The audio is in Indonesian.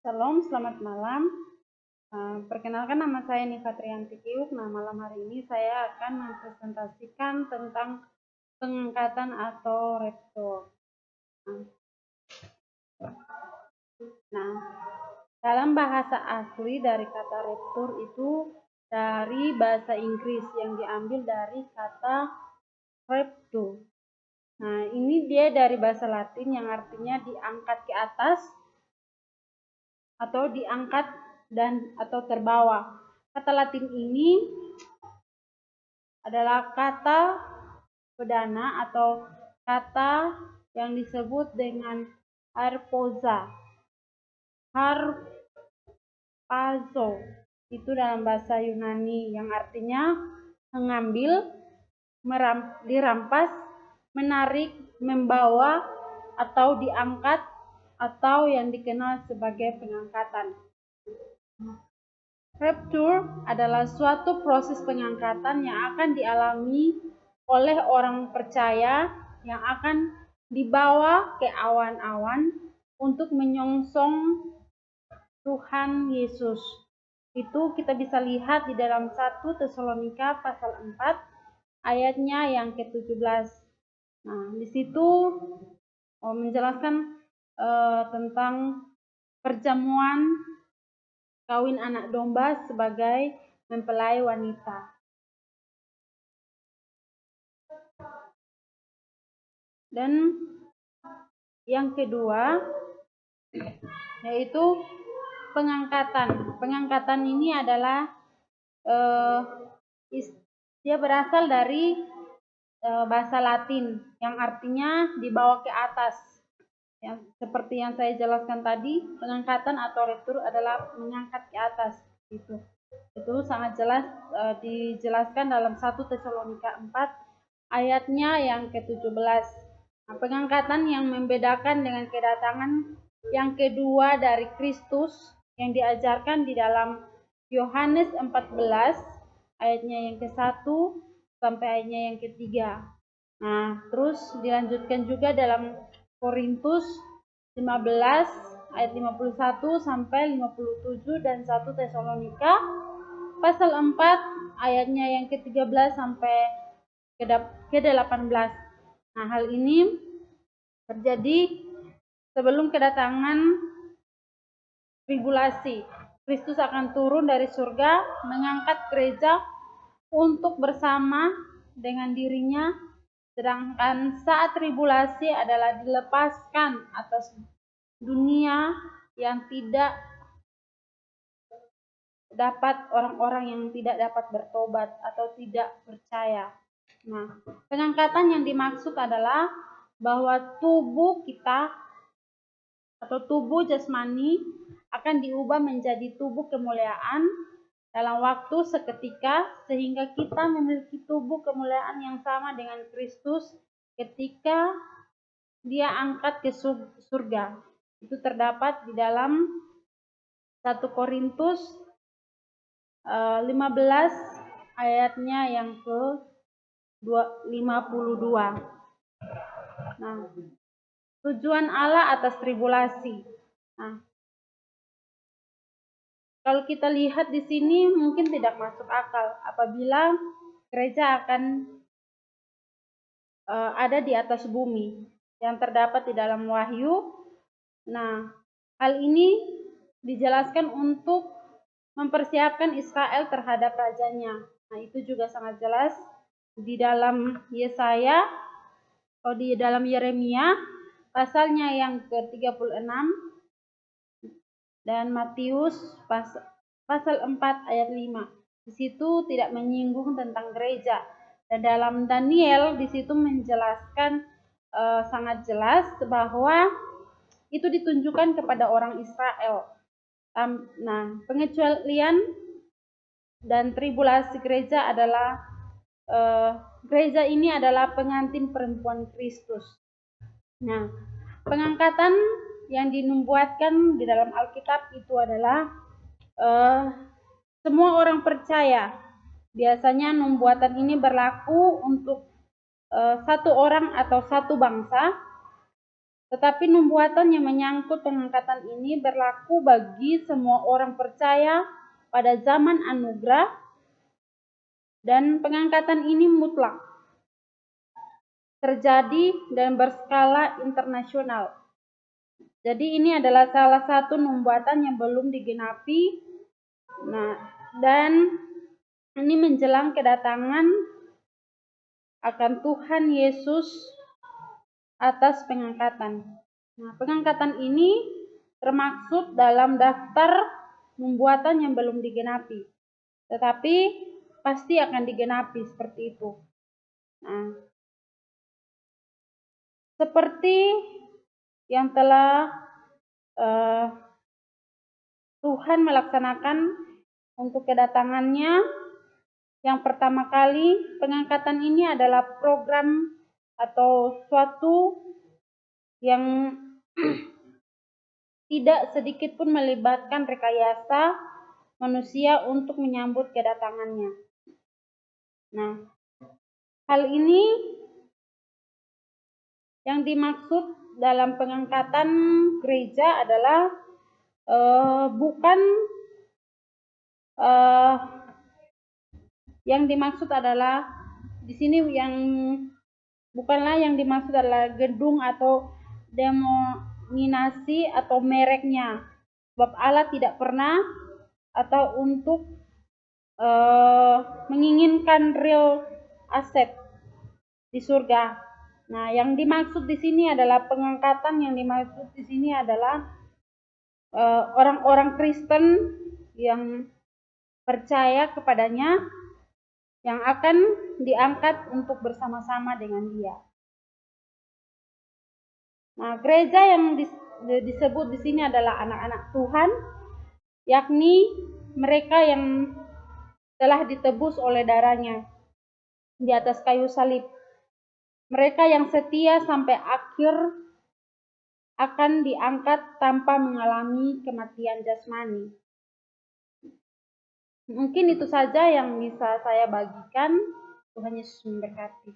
Shalom, selamat malam. Perkenalkan, nama saya Nifa Triyanti Kiuk. Nah, malam hari ini saya akan mempresentasikan tentang pengangkatan atau rapture. Nah, dalam bahasa asli dari kata rapture itu dari bahasa Inggris yang diambil dari kata rapture. Nah, ini dia dari bahasa Latin yang artinya diangkat ke atas atau diangkat atau terbawa. Kata Latin ini adalah kata perdana atau kata yang disebut dengan harpazo. Harpazo itu dalam bahasa Yunani yang artinya mengambil, dirampas, menarik, membawa, atau diangkat, atau yang dikenal sebagai pengangkatan. Rapture adalah suatu proses pengangkatan yang akan dialami oleh orang percaya yang akan dibawa ke awan-awan untuk menyongsong Tuhan Yesus. Itu kita bisa lihat di dalam 1 Tesalonika pasal 4 ayatnya yang ke-17. Nah, di situ menjelaskan tentang perjamuan kawin anak domba sebagai mempelai wanita. Dan yang kedua yaitu pengangkatan. Pengangkatan ini adalah dia berasal dari bahasa Latin yang artinya dibawa ke atas. Seperti yang saya jelaskan tadi, pengangkatan atau rapture adalah mengangkat ke atas. Itu sangat jelas dijelaskan dalam 1 Tesalonika 4 ayatnya yang ke-17. Nah, pengangkatan yang membedakan dengan kedatangan yang kedua dari Kristus yang diajarkan di dalam Yohanes 14 ayatnya yang ke-1 sampai ayatnya yang ke-3. Nah, terus dilanjutkan juga dalam Korintus 15 ayat 51 sampai 57 dan 1 Tesalonika pasal 4 ayatnya yang ke-13 sampai ke-18. Nah, hal ini terjadi sebelum kedatangan tribulasi. Kristus akan turun dari surga mengangkat gereja untuk bersama dengan dirinya, sedangkan saat tribulasi adalah dilepaskan atas dunia yang tidak dapat, orang-orang yang tidak dapat bertobat atau tidak percaya. Nah, pengangkatan yang dimaksud adalah bahwa tubuh kita atau tubuh jasmani akan diubah menjadi tubuh kemuliaan dalam waktu seketika, sehingga kita memiliki tubuh kemuliaan yang sama dengan Kristus ketika dia angkat ke surga. Itu terdapat di dalam 1 Korintus 15 ayatnya yang ke-52. Nah, tujuan Allah atas tribulasi. Nah, kalau kita lihat di sini mungkin tidak masuk akal apabila gereja akan ada di atas bumi yang terdapat di dalam Wahyu. Nah, hal ini dijelaskan untuk mempersiapkan Israel terhadap rajanya. Nah, itu juga sangat jelas di dalam Yesaya atau di dalam Yeremia pasalnya yang ke-36 dan Matius pasal 4 ayat 5. Di situ tidak menyinggung tentang gereja. Dan dalam Daniel di situ menjelaskan sangat jelas bahwa itu ditunjukkan kepada orang Israel. Nah, pengecualian dan tribulasi gereja adalah gereja ini adalah pengantin perempuan Kristus. Nah, pengangkatan yang dinubuatkan di dalam Alkitab itu adalah semua orang percaya. Biasanya nubuatan ini berlaku untuk satu orang atau satu bangsa, Tetapi nubuatan yang menyangkut pengangkatan ini berlaku bagi semua orang percaya pada zaman anugerah, dan pengangkatan ini mutlak, terjadi dan berskala internasional. Jadi ini adalah salah satu nubuatan yang belum digenapi. Nah, dan ini menjelang kedatangan akan Tuhan Yesus atas pengangkatan. Nah, pengangkatan ini termaksud dalam daftar nubuatan yang belum digenapi, tetapi pasti akan digenapi seperti itu. Nah, seperti yang telah Tuhan melaksanakan untuk kedatangannya, yang pertama kali pengangkatan ini adalah program atau suatu yang tidak sedikit pun melibatkan rekayasa manusia untuk menyambut kedatangannya. Nah, hal ini yang dimaksud dalam pengangkatan gereja adalah bukan yang dimaksud adalah di sini bukanlah yang dimaksud adalah gedung atau denominasi atau mereknya. Sebab Allah tidak pernah atau untuk menginginkan real aset di surga. Nah, yang dimaksud di sini adalah pengangkatan, yang dimaksud di sini adalah orang-orang Kristen yang percaya kepadanya, yang akan diangkat untuk bersama-sama dengan Dia. Nah, gereja yang disebut di sini adalah anak-anak Tuhan, yakni mereka yang telah ditebus oleh darah-Nya di atas kayu salib. Mereka yang setia sampai akhir akan diangkat tanpa mengalami kematian jasmani. Mungkin itu saja yang bisa saya bagikan. Tuhan Yesus memberkati.